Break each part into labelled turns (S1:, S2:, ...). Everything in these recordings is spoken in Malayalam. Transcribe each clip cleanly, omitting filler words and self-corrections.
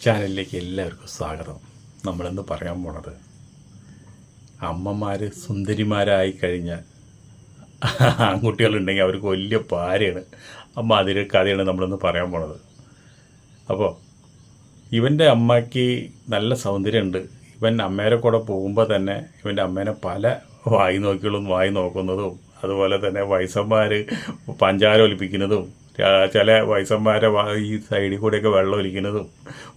S1: ചാനലിലേക്ക് എല്ലാവർക്കും സ്വാഗതം. നമ്മളിന്ന് പറയാൻ പോണത് അമ്മമാർ സുന്ദരിമാരായി കഴിഞ്ഞാൽ ആൺകുട്ടികളുണ്ടെങ്കിൽ അവർക്ക് വലിയ ഭാര്യയാണ്. അമ്മ അതിൻ്റെ കഥയാണ് നമ്മളിന്ന് പറയാൻ പോണത്. അപ്പോൾ ഇവൻ്റെ അമ്മയ്ക്ക് നല്ല സൗന്ദര്യമുണ്ട്. ഇവൻ അമ്മേരെ കൂടെ പോകുമ്പോൾ തന്നെ ഇവൻ്റെ അമ്മേനെ പല വായി നോക്കുന്നതും അതുപോലെ തന്നെ വയസ്സന്മാർ പഞ്ചാര ഒലിപ്പിക്കുന്നതും ചില വയസ്സന്മാരെ ഈ സൈഡിൽ കൂടെയൊക്കെ വെള്ളം ഒലിക്കുന്നതും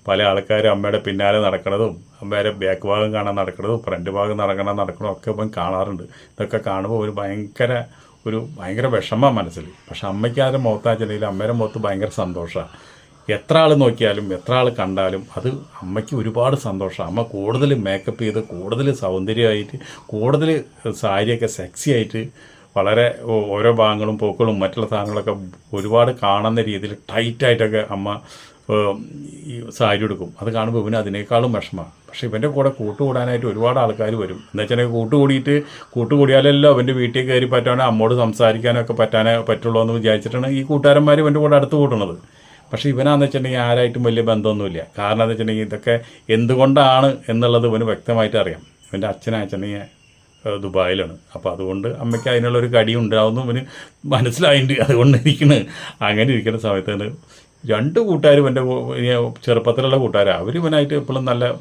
S1: പല ആൾക്കാർ അമ്മയുടെ പിന്നാലെ നടക്കുന്നതും അമ്മയുടെ ബാക്ക് ഭാഗം കാണാൻ നടക്കുന്നതും ഫ്രണ്ട് ഭാഗം നടക്കുന്നതും ഒക്കെ ഇപ്പം കാണാറുണ്ട്. ഇതൊക്കെ കാണുമ്പോൾ ഒരു ഭയങ്കര വിഷമമാണ് മനസ്സിൽ. പക്ഷെ അമ്മയ്ക്ക് ആരുടെ മുഖത്താച്ചെങ്കിൽ അമ്മയുടെ മുഖത്ത് ഭയങ്കര സന്തോഷമാണ്. എത്ര ആൾ നോക്കിയാലും എത്ര ആൾ കണ്ടാലും അത് അമ്മയ്ക്ക് ഒരുപാട് സന്തോഷമാണ്. അമ്മ കൂടുതൽ മേക്കപ്പ് ചെയ്ത് കൂടുതൽ സൗന്ദര്യമായിട്ട് കൂടുതൽ സാരിയൊക്കെ സെക്സി ആയിട്ട് വളരെ ഓരോ ഭാഗങ്ങളും പോക്കുകളും മറ്റുള്ള സാധനങ്ങളൊക്കെ ഒരുപാട് കാണുന്ന രീതിയിൽ ടൈറ്റായിട്ടൊക്കെ അമ്മ ഈ സാരി എടുക്കും. അത് കാണുമ്പോൾ ഇവന് അതിനേക്കാളും വിഷമമാണ്. പക്ഷേ ഇവൻ്റെ കൂടെ കൂട്ടുകൂടാനായിട്ട് ഒരുപാട് ആൾക്കാർ വരും. എന്ന് വെച്ചിട്ടുണ്ടെങ്കിൽ കൂട്ടുകൂടിയാലല്ലോ അവൻ്റെ വീട്ടിൽ കയറി പറ്റാനോ അമ്മോട് സംസാരിക്കാനൊക്കെ പറ്റുള്ളൂ എന്ന് വിചാരിച്ചിട്ടാണ് ഈ കൂട്ടുകാരന്മാർ ഇവൻ്റെ കൂടെ അടുത്ത് കൂട്ടുന്നത്. പക്ഷേ ഇവനാന്ന് വെച്ചിട്ടുണ്ടെങ്കിൽ ആരായിട്ടും വലിയ ബന്ധമൊന്നുമില്ല. കാരണം എന്ന് വെച്ചിട്ടുണ്ടെങ്കിൽ ഇതൊക്കെ എന്തുകൊണ്ടാണ് എന്നുള്ളത് ഇവന് വ്യക്തമായിട്ട് അറിയാം. ഇവൻ്റെ അച്ഛനാണെന്നുണ്ടെങ്കിൽ ദുബായിലാണ്. അപ്പോൾ അതുകൊണ്ട് അമ്മയ്ക്ക് അതിനുള്ളൊരു കടി ഉണ്ടാവുന്നു ഇവന് മനസ്സിലായിട്ടുണ്ട്. അതുകൊണ്ട് അങ്ങനെ ഇരിക്കുന്ന സമയത്താണ് രണ്ട് കൂട്ടുകാരും എൻ്റെ ചെറുപ്പത്തിലുള്ള കൂട്ടുകാരാണ്. അവർ ഇവനായിട്ട് എപ്പോഴും നല്ല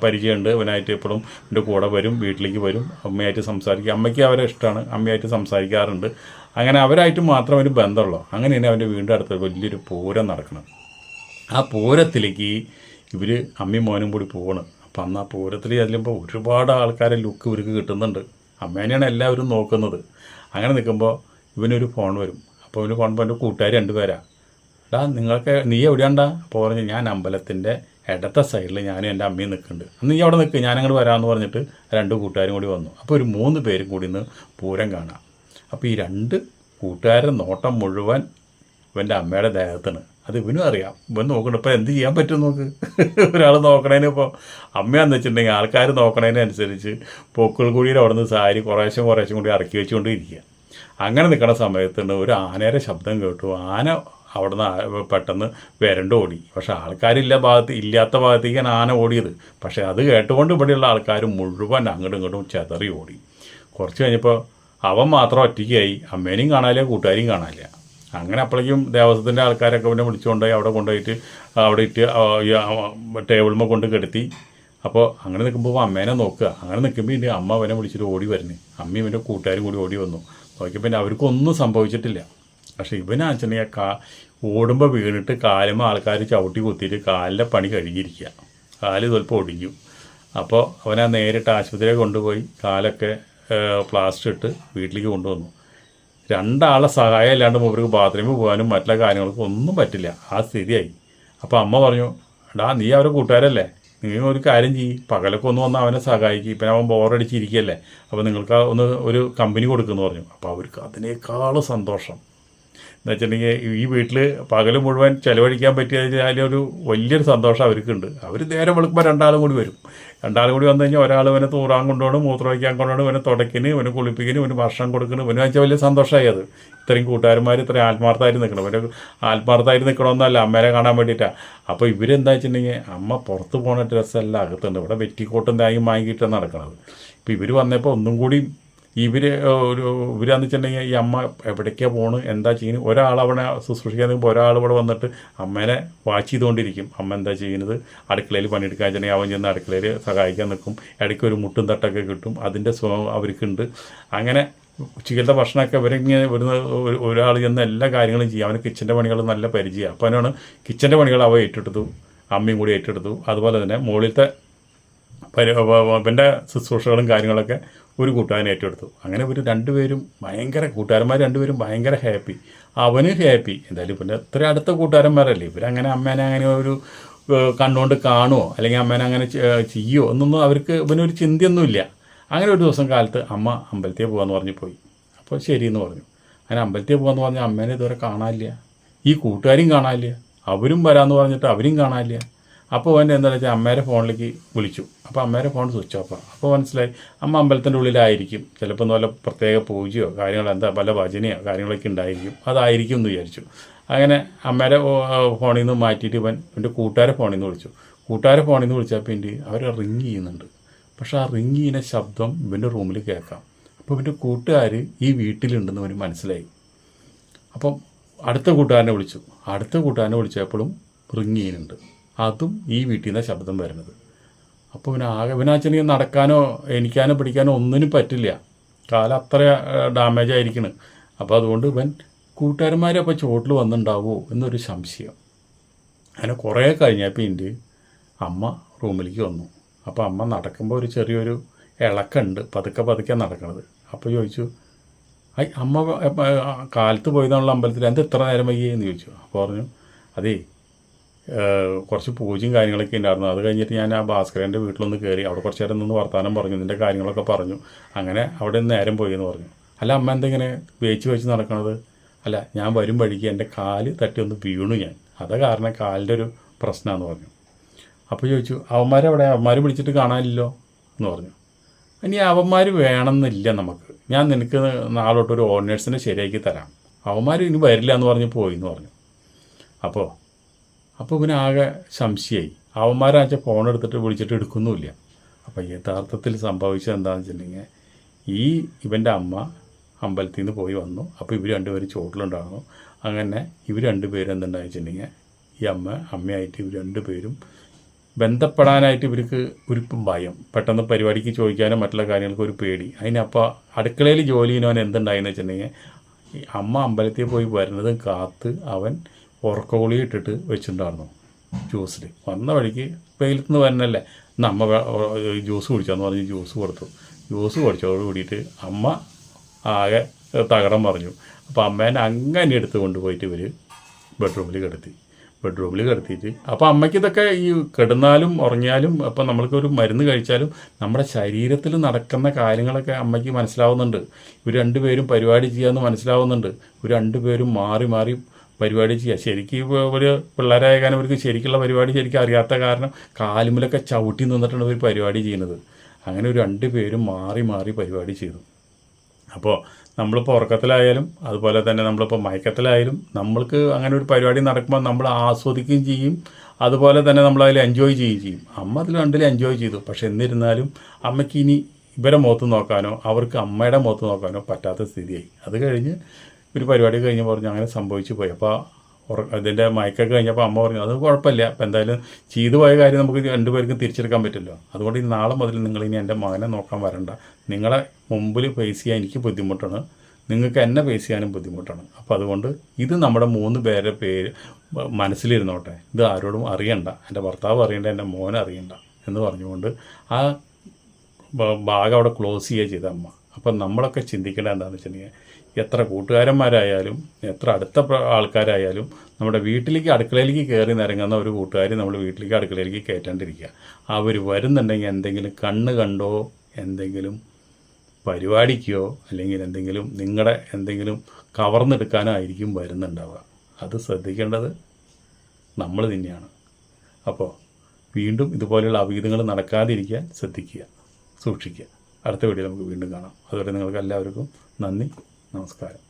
S1: പരിചയമുണ്ട്. ഇവനായിട്ട് എപ്പോഴും എൻ്റെ കൂടെ വരും, വീട്ടിലേക്ക് വരും, അമ്മയായിട്ട് സംസാരിക്കും. അമ്മയ്ക്ക് അവരെ ഇഷ്ടമാണ്, അമ്മയായിട്ട് സംസാരിക്കാറുണ്ട്. അങ്ങനെ അവരായിട്ട് മാത്രം ഒരു ബന്ധമുള്ളൂ. അങ്ങനെയാണ് അവൻ്റെ വീടിൻ്റെ അടുത്ത് വലിയൊരു പൂരം നടക്കണം. ആ പൂരത്തിലേക്ക് ഇവർ അമ്മയും മോനും കൂടി പോകണം. അപ്പം അന്ന് ആ പൂരത്തിൽ ചെല്ലുമ്പോൾ ഒരുപാട് ആൾക്കാരെ ലുക്ക് ഇവർക്ക് കിട്ടുന്നുണ്ട്. അമ്മേനെയാണ് എല്ലാവരും നോക്കുന്നത്. അങ്ങനെ നിൽക്കുമ്പോൾ ഇവനൊരു ഫോൺ വരും. അപ്പോൾ ഇവന് ഫോൺ എൻ്റെ കൂട്ടുകാർ രണ്ടുപേരാണ്. നീ എവിടെയാണ്ടാ? അപ്പോൾ പറഞ്ഞ് ഞാൻ അമ്പലത്തിൻ്റെ ഇടത്തെ സൈഡിൽ ഞാനും എൻ്റെ അമ്മയും നിൽക്കുന്നുണ്ട്. അന്ന് നീ അവിടെ നിൽക്കുക, ഞാനങ്ങോട്ട് വരാമെന്ന് പറഞ്ഞിട്ട് രണ്ട് കൂട്ടുകാരും കൂടി വന്നു. അപ്പോൾ ഒരു 3 പേരും കൂടി ഇന്ന് പൂരം കാണാം. അപ്പോൾ ഈ രണ്ട് കൂട്ടുകാരുടെ നോട്ടം മുഴുവൻ ഇവൻ്റെ അമ്മയുടെ ദേഹത്താണ്. അത് ഇവനും അറിയാം. ഇവൻ നോക്കണം. ഇപ്പോൾ എന്ത് ചെയ്യാൻ പറ്റും നോക്ക്. ഒരാൾ നോക്കണേന് ഇപ്പോൾ അമ്മയാന്ന് വെച്ചിട്ടുണ്ടെങ്കിൽ ആൾക്കാർ നോക്കണതിനനുസരിച്ച് പൊക്കിൾ കൂടിയുടെ അവിടെ നിന്ന് സാരി കുറേശ്ശും കൂടി ഇറക്കി വെച്ചുകൊണ്ട് ഇരിക്കുക. അങ്ങനെ നിൽക്കുന്ന സമയത്തുണ്ട് ഒരു ആനയുടെ ശബ്ദം കേട്ടു. ആന അവിടെ നിന്ന് പെട്ടെന്ന് വരണ്ട് ഓടി. പക്ഷേ ഇല്ലാത്ത ഭാഗത്തേക്കാണ് ആന ഓടിയത്. പക്ഷേ അത് കേട്ടുകൊണ്ട് ഇവിടെയുള്ള ആൾക്കാർ മുഴുവൻ അങ്ങോട്ടും ഇങ്ങോട്ടും ചെതറി ഓടി. കുറച്ച് കഴിഞ്ഞപ്പോൾ അവൻ മാത്രം ഒറ്റയ്ക്കായി. അമ്മേനെയും കാണാനില്ല, കൂട്ടുകാരെയും കാണാനില്ല. അങ്ങനെ അപ്പോഴേക്കും ദേവസ്വത്തിൻ്റെ ആൾക്കാരൊക്കെ പിന്നെ വിളിച്ചുകൊണ്ടുപോയി അവിടെ ഇട്ട് ടേബിളിൽ കൊണ്ട് കിടത്തി. അപ്പോൾ അങ്ങനെ നിൽക്കുമ്പോൾ അമ്മേനെ നോക്കുക. അങ്ങനെ നിൽക്കുമ്പോൾ ഇനി അമ്മ അവനെ വിളിച്ചിട്ട് ഓടി വരുന്നു. അമ്മയും ഇവൻ്റെ കൂട്ടുകാരും കൂടി ഓടി വന്നു. നോക്കിയപ്പോൾ പിന്നെ അവർക്കൊന്നും സംഭവിച്ചിട്ടില്ല. പക്ഷേ ഇവനാണെന്നുണ്ടെങ്കിൽ ഓടുമ്പോൾ വീണിട്ട് കാലുമ്പോൾ ആൾക്കാർ ചവിട്ടി കുത്തിയിട്ട് കാലിൻ്റെ പണി കഴുകിയിരിക്കുക. കാല് സ്വല്പം ഒടിഞ്ഞു. അപ്പോൾ അവനെ നേരിട്ട് ആശുപത്രിയിൽ കൊണ്ടുപോയി കാലൊക്കെ പ്ലാസ്റ്റർ ഇട്ട് വീട്ടിലേക്ക് കൊണ്ടുവന്നു. രണ്ടാളെ സഹായം ഇല്ലാണ്ട് മൂപ്പർക്ക് ബാത്റൂമിൽ പോകാനും മറ്റുള്ള കാര്യങ്ങൾക്കും ഒന്നും പറ്റില്ല. ആ സ്ഥിതിയായി. അപ്പോൾ അമ്മ പറഞ്ഞു, നീ അവരെ കൂട്ടുകാരല്ലേ, നിങ്ങൾ ഒരു കാര്യം ചെയ്യും, പകലൊക്കെ ഒന്ന് വന്ന് അവനെ സഹായിക്കും. ഇപ്പം അവൻ ബോറടിച്ചിരിക്കുകയല്ലേ, അപ്പോൾ നിങ്ങൾക്ക് ഒരു കമ്പനി കൊടുക്കുമെന്ന് പറഞ്ഞു. അപ്പോൾ അവർക്ക് അതിനേക്കാളും സന്തോഷം. എന്ന് വെച്ചിട്ടുണ്ടെങ്കിൽ ഈ വീട്ടിൽ പകൽ മുഴുവൻ ചിലവഴിക്കാൻ പറ്റിയതിലൊരു വലിയൊരു സന്തോഷം അവർക്കുണ്ട്. അവർ നേരെ വെളുക്കുമ്പോൾ രണ്ടാളും കൂടി വരും. രണ്ടാളും കൂടി വന്നു കഴിഞ്ഞാൽ ഒരാൾ ഇവനെ തൂറാൻ കൊണ്ടുപോകണം, മൂത്രമൊഴിക്കാൻ കൊണ്ടുപോകണം, ഇവനെ തുടയ്ക്കുന്നു, ഇവനെ കുളിപ്പിക്കുന്നു, ഇവന് ഭക്ഷണം കൊടുക്കണം. ഇവന് വെച്ചാൽ വലിയ സന്തോഷമായി. അത് ഇത്രയും കൂട്ടുകാരന്മാർ ഇത്രയും ആത്മാർത്ഥമായിട്ട് നിൽക്കണം. ഇവരെ ആത്മാർത്ഥമായിട്ട് നിൽക്കണമെന്നല്ല, അമ്മേനെ കാണാൻ വേണ്ടിയിട്ടാണ്. അപ്പോൾ ഇവരെന്താ വെച്ചിട്ടുണ്ടെങ്കിൽ അമ്മ പുറത്ത് പോകുന്ന ഡ്രസ്സെല്ലാം അകത്തുണ്ട്. ഇവിടെ വെറ്റിക്കോട്ടും തേങ്ങയും വാങ്ങിയിട്ടാണ് നടക്കുന്നത്. ഇപ്പോൾ ഇവർ വന്നപ്പോൾ ഒന്നും കൂടി ഇവരാന്ന് വെച്ചിട്ടുണ്ടെങ്കിൽ ഈ അമ്മ എവിടേക്കാണ് പോണ്, എന്താ ചെയ്യുന്നത്, ഒരാളവിടെ ശുശ്രൂഷിക്കാൻ നിൽക്കുമ്പോൾ ഒരാളിവിടെ വന്നിട്ട് അമ്മേനെ വാച്ച് ചെയ്തുകൊണ്ടിരിക്കും. അമ്മ എന്താ ചെയ്യുന്നത്, അടുക്കളയിൽ പണിയെടുക്കാൻ വെച്ചിട്ടുണ്ടെങ്കിൽ അവൻ ചെന്ന് അടുക്കളയിൽ സഹായിക്കാൻ നിൽക്കും. ഇടയ്ക്ക് ഒരു മുട്ടും തട്ടൊക്കെ കിട്ടും. അതിൻ്റെ സുഖം അവർക്കുണ്ട്. അങ്ങനെ ഉച്ചക്കലത്തെ ഭക്ഷണമൊക്കെ ഇവരിങ്ങനെ ഒരാൾ ചെന്ന് എല്ലാ കാര്യങ്ങളും ചെയ്യും. അവന് കിച്ചൻ്റെ പണികൾ നല്ല പരിചയമാണ്. അപ്പോൾ അവനാണ് കിച്ചൻ്റെ പണികൾ അവ ഏറ്റെടുത്തു, അമ്മയും കൂടി ഏറ്റെടുത്തു. അതുപോലെ തന്നെ മുകളിലത്തെ പിന്നെ ശുശ്രൂഷകളും കാര്യങ്ങളൊക്കെ ഒരു കൂട്ടുകാരൻ ഏറ്റെടുത്തു. അങ്ങനെ ഇവർ രണ്ടുപേരും കൂട്ടുകാരന്മാർ രണ്ടുപേരും ഭയങ്കര ഹാപ്പി. അവന് ഹാപ്പി. എന്തായാലും പിന്നെ ഇത്ര അടുത്ത കൂട്ടുകാരന്മാരല്ലേ, ഇവരങ്ങനെ അമ്മേനെ അങ്ങനെ ഒരു കണ്ണുകൊണ്ട് കാണുമോ അല്ലെങ്കിൽ അമ്മേനെ അങ്ങനെ ചെയ്യുമോ എന്നൊന്നും അവർക്ക് ഇവനൊരു ചിന്തയൊന്നുമില്ല. അങ്ങനെ ഒരു ദിവസം കാലത്ത് അമ്മ അമ്പലത്തിൽ പോകാമെന്ന് പറഞ്ഞ് പോയി. അപ്പോൾ ശരിയെന്ന് പറഞ്ഞു. അങ്ങനെ അമ്പലത്തിൽ പോകാമെന്ന് പറഞ്ഞാൽ അമ്മേനെ ഇതുവരെ കാണാനില്ല, ഈ കൂട്ടുകാരും കാണാനില്ല. അവരും വരാമെന്ന് പറഞ്ഞിട്ട് അവരും കാണാനില്ല. അപ്പോൾ അവൻ്റെ എന്താണെന്ന് വെച്ചാൽ അമ്മേരെ ഫോണിലേക്ക് വിളിച്ചു. അപ്പോൾ അമ്മേരെ ഫോൺ സ്വിച്ച് ഓഫാണ്. അപ്പോൾ മനസ്സിലായി അമ്മ അമ്പലത്തിൻ്റെ ഉള്ളിലായിരിക്കും. ചിലപ്പോൾ വല്ല പ്രത്യേക പൂജയോ കാര്യങ്ങളോ വല്ല ഭജനയോ കാര്യങ്ങളൊക്കെ ഉണ്ടായിരിക്കും, അതായിരിക്കും എന്ന് വിചാരിച്ചു. അങ്ങനെ അമ്മേരെ ഫോണിൽ നിന്ന് മാറ്റിയിട്ട് ഇവൻ്റെ കൂട്ടുകാരെ ഫോണിൽ നിന്ന് വിളിച്ചു. കൂട്ടുകാരെ ഫോണിൽ നിന്ന് വിളിച്ചപ്പോൾ അവർ റിങ് ചെയ്യുന്നുണ്ട്. പക്ഷേ ആ റിങ് ചെയ്യുന്ന ശബ്ദം ഇവൻ്റെ റൂമിൽ കേൾക്കാം. അപ്പോൾ ഇവൻ്റെ കൂട്ടുകാർ ഈ വീട്ടിലുണ്ടെന്ന് അവന് മനസ്സിലായി. അപ്പം അടുത്ത കൂട്ടുകാരനെ വിളിച്ചു. അടുത്ത കൂട്ടുകാരനെ വിളിച്ചപ്പോഴും റിങ് ചെയ്യുന്നുണ്ട്. അതും ഈ വീട്ടിൽ നിന്നാണ് ശബ്ദം വരുന്നത്. അപ്പോൾ ഇവനാച്ചെങ്കിൽ നടക്കാനോ എണിക്കാനോ പിടിക്കാനോ ഒന്നിനും പറ്റില്ല. കാലം അത്ര ഡാമേജ് ആയിരിക്കണം. അപ്പോൾ അതുകൊണ്ട് ഇവൻ കൂട്ടുകാരന്മാർ അപ്പോൾ ചോട്ടിൽ വന്നിട്ടുണ്ടാവുമോ എന്നൊരു സംശയം. അങ്ങനെ കുറേ കഴിഞ്ഞപ്പോൾ അമ്മ റൂമിലേക്ക് വന്നു. അപ്പോൾ അമ്മ നടക്കുമ്പോൾ ഒരു ചെറിയൊരു ഇളക്കുണ്ട്, പതുക്കെ നടക്കണത്. അപ്പോൾ ചോദിച്ചു, അമ്മ കാലത്ത് പോയതാണല്ലോ അമ്പലത്തിൽ, എന്താ ഇത്ര നേരം വയ്യെന്ന് ചോദിച്ചു. അപ്പോൾ പറഞ്ഞു, അതേ കുറച്ച് പൂജയും കാര്യങ്ങളൊക്കെ ഉണ്ടായിരുന്നു. അത് കഴിഞ്ഞിട്ട് ഞാൻ ആ ഭാസ്കരൻ്റെ വീട്ടിലൊന്ന് കയറി, അവിടെ കുറച്ച് നേരം നിന്ന് വർത്തമാനം പറഞ്ഞു, ഇതിൻ്റെ കാര്യങ്ങളൊക്കെ പറഞ്ഞു. അങ്ങനെ അവിടെ നേരം പോയി എന്ന് പറഞ്ഞു. അല്ല അമ്മ എന്തെങ്ങനെ വേച്ച് നടക്കണത്? അല്ല, ഞാൻ വരും വഴിക്ക് എൻ്റെ കാല് തട്ടി ഒന്ന് വീണു ഞാൻ, അത് കാരണം കാലിൻ്റെ ഒരു പ്രശ്നമാണെന്ന് പറഞ്ഞു. അപ്പോൾ ചോദിച്ചു, അവന്മാർ വിളിച്ചിട്ട് കാണാനില്ലല്ലോ എന്ന് പറഞ്ഞു. ഇനി അവന്മാർ വേണമെന്നില്ല നമുക്ക്, ഞാൻ നിനക്ക് നാളെ തൊട്ട് ഒരു ഓണേഴ്സിനെ ശരിയാക്കി തരാം, അവന്മാർ ഇനി വരില്ല എന്ന് പറഞ്ഞ് പോയി എന്ന് പറഞ്ഞു. അപ്പോൾ പിന്നെ ആകെ സംശയമായി. അവന്മാരാച്ച ഫോൺ എടുത്തിട്ട് വിളിച്ചിട്ട് എടുക്കുന്നുമില്ല. അപ്പോൾ യഥാർത്ഥത്തിൽ സംഭവിച്ചത് എന്താണെന്ന് വെച്ചിട്ടുണ്ടെങ്കിൽ ഇവൻ്റെ അമ്മ അമ്പലത്തിൽ നിന്ന് പോയി വന്നു. അപ്പോൾ ഇവർ രണ്ടുപേരും ചോട്ടിലുണ്ടാകുന്നു. അങ്ങനെ ഇവർ രണ്ടുപേരും എന്തുണ്ടായി വെച്ചിട്ടുണ്ടെങ്കിൽ ഈ അമ്മയായിട്ട് ഇവർ രണ്ടുപേരും ബന്ധപ്പെടാനായിട്ട് ഇവർക്ക് ഒരു ഭയം, പെട്ടെന്ന് പരിപാടിക്ക് ചോദിക്കാനും മറ്റുള്ള കാര്യങ്ങൾക്ക് ഒരു പേടി. അതിനപ്പോൾ അടുക്കളയിൽ ജോലി ചെയ്യുന്നവൻ എന്തുണ്ടായെന്ന് വെച്ചിട്ടുണ്ടെങ്കിൽ അമ്മ അമ്പലത്തിൽ പോയി വരുന്നതും കാത്ത് അവൻ ഉറക്കഗുളിക ഇട്ടിട്ട് വെച്ചിട്ടുണ്ടായിരുന്നു ജ്യൂസിൽ. വന്ന വഴിക്ക് വെയിലത്ത് നിന്ന് വരുന്നല്ലേ, അമ്മ ജ്യൂസ് കുടിച്ചാന്ന് പറഞ്ഞ് ജ്യൂസ് കൊടുത്തു. ജ്യൂസ് കുടിച്ചതോട് കൂടിയിട്ട് അമ്മ ആകെ തകടം പറഞ്ഞു. അപ്പോൾ അമ്മേനെ അങ്ങനെ എടുത്ത് കൊണ്ടുപോയിട്ട് ഇവർ ബെഡ്റൂമിൽ കിടത്തിയിട്ട് അപ്പോൾ അമ്മയ്ക്ക് ഇതൊക്കെ ഈ കിടന്നാലും ഉറങ്ങിയാലും അപ്പോൾ നമ്മൾക്കൊരു മരുന്ന് കഴിച്ചാലും നമ്മുടെ ശരീരത്തിൽ നടക്കുന്ന കാര്യങ്ങളൊക്കെ അമ്മയ്ക്ക് മനസ്സിലാവുന്നുണ്ട്. ഇവർ രണ്ടുപേരും പരിപാടി ചെയ്യാമെന്ന് മനസ്സിലാവുന്നുണ്ട്. ഇവർ രണ്ടുപേരും മാറി പരിപാടി ചെയ്യുക. ശരിക്കും ഒരു പിള്ളേരായ കാരണം ഇവർക്ക് ശരിക്കുള്ള പരിപാടി ശരിക്കും അറിയാത്ത കാരണം കാലുമിലൊക്കെ ചവിട്ടി നിന്നിട്ടാണ് ഇവർ പരിപാടി ചെയ്യുന്നത്. അങ്ങനെ ഒരു രണ്ടുപേരും മാറി പരിപാടി ചെയ്തു. അപ്പോൾ നമ്മളിപ്പോൾ ഉറക്കത്തിലായാലും അതുപോലെ തന്നെ നമ്മളിപ്പോൾ മയക്കത്തിലായാലും നമ്മൾക്ക് അങ്ങനെ ഒരു പരിപാടി നടക്കുമ്പോൾ നമ്മൾ ആസ്വദിക്കുകയും ചെയ്യും, അതുപോലെ തന്നെ നമ്മളതിൽ എൻജോയ് ചെയ്യുകയും ചെയ്യും. അമ്മ അതിൽ രണ്ടിലും എൻജോയ് ചെയ്തു. പക്ഷെ എന്നിരുന്നാലും അമ്മയ്ക്ക് ഇനി ഇവരെ മുഖത്ത് നോക്കാനോ അവർക്ക് അമ്മയുടെ മുഖത്ത് നോക്കാനോ പറ്റാത്ത സ്ഥിതിയായി. അത് കഴിഞ്ഞ് ഒരു പരിപാടി കഴിഞ്ഞ് പറഞ്ഞു അങ്ങനെ സംഭവിച്ചു പോയി. അപ്പോൾ ഇതിൻ്റെ മയക്കൊക്കെ കഴിഞ്ഞപ്പോൾ അമ്മ പറഞ്ഞു അത് കുഴപ്പമില്ല, അപ്പോൾ എന്തായാലും ചെയ്തു പോയ കാര്യം നമുക്ക് രണ്ടുപേർക്കും തിരിച്ചെടുക്കാൻ പറ്റില്ലോ. അതുകൊണ്ട് ഈ നാളെ മുതൽ നിങ്ങളിനി എൻ്റെ മകനെ നോക്കാൻ വരണ്ട, നിങ്ങളെ മുമ്പിൽ ഫേസ് ചെയ്യാൻ എനിക്ക് ബുദ്ധിമുട്ടാണ്, നിങ്ങൾക്ക് എന്നെ ഫേസ് ചെയ്യാനും ബുദ്ധിമുട്ടാണ്. അപ്പോൾ അതുകൊണ്ട് ഇത് നമ്മുടെ 3 പേരുടെ പേര് മനസ്സിലിരുന്നോട്ടെ, ഇത് ആരോടും അറിയണ്ട, എൻ്റെ ഭർത്താവ് അറിയണ്ട, എൻ്റെ മോനെ അറിയണ്ട എന്ന് പറഞ്ഞുകൊണ്ട് ആ ഭാഗം അവിടെ ക്ലോസ് ചെയ്യുക ചെയ്ത അമ്മ. അപ്പം നമ്മളൊക്കെ ചിന്തിക്കേണ്ടത് എന്താണെന്ന് വെച്ചിട്ടുണ്ടെങ്കിൽ എത്ര കൂട്ടുകാരന്മാരായാലും എത്ര അടുത്ത ആൾക്കാരായാലും നമ്മുടെ വീട്ടിലേക്ക് അടുക്കളയിലേക്ക് കയറി നിരങ്ങുന്ന ഒരു കൂട്ടുകാർ നമ്മൾ വീട്ടിലേക്ക് അടുക്കളയിലേക്ക് കയറ്റാണ്ടിരിക്കുക. അവർ വരുന്നുണ്ടെങ്കിൽ എന്തെങ്കിലും കണ്ടോ എന്തെങ്കിലും പരിപാടിക്കോ അല്ലെങ്കിൽ എന്തെങ്കിലും നിങ്ങളുടെ എന്തെങ്കിലും കവർന്നെടുക്കാനോ ആയിരിക്കും വരുന്നുണ്ടാവുക. അത് ശ്രദ്ധിക്കേണ്ടത് നമ്മൾ തന്നെയാണ്. അപ്പോൾ വീണ്ടും ഇതുപോലെയുള്ള അപകീതങ്ങൾ നടക്കാതിരിക്കാൻ ശ്രദ്ധിക്കുക, സൂക്ഷിക്കുക. അടുത്ത വീഡിയോ നമുക്ക് വീണ്ടും കാണാം. അതുവരെ നിങ്ങൾക്ക് എല്ലാവർക്കും നന്ദി, നമസ്കാരം.